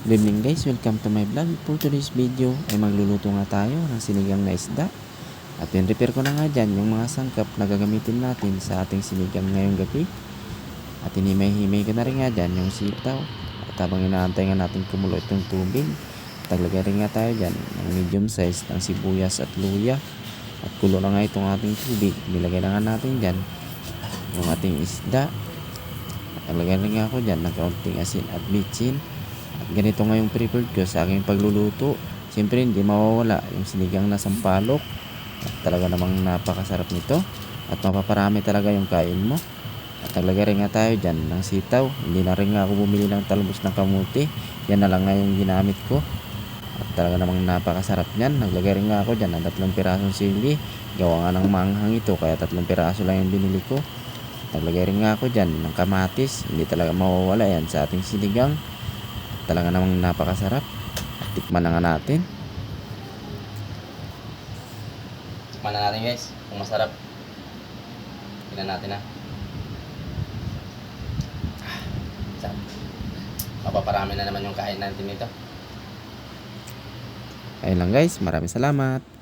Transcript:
Good evening guys, welcome to my vlog. For today's video ay magluluto nga tayo ng sinigang na isda. At in-repair ko na nga dyan yung mga sangkap na gagamitin natin sa ating sinigang ngayong gabi. At hinimay-himay ko na rin nga dyan yung sitaw. At habang inaantay nga natin kumulo itong tubig, taglagay rin nga tayo dyan ng medium size ng sibuyas at luya. At kulo na nga itong ating tubig, nilagay na nga natin dyan yung ating isda. At taglagay rin nga ako dyan ng kaunting asin at bitsin. At ganito nga yung prepared ko sa aking pagluluto. Siyempre hindi mawawala yung sinigang na sampalok. At talaga namang napakasarap nito. At mapaparami talaga yung kain mo. At naglagay rin nga tayo dyan ng sitaw. Hindi na rin nga ako bumili ng talbos ng kamuti. Yan na lang nga yung ginamit ko. At talaga namang napakasarap yan. Naglagay rin nga ako dyan ng 3 pirasong sili. Gawa nga ng maanghang ito kaya 3 piraso lang yung binili ko. At naglagay rin nga ako dyan ng kamatis. Hindi talaga mawawala yan sa ating sinigang. Talaga namang napakasarap. Tikman na nga natin. Tikman na natin guys kung masarap. Tingnan natin ha. Sarap. Mapaparami na naman yung kain natin nito. Ayun lang guys, maraming salamat.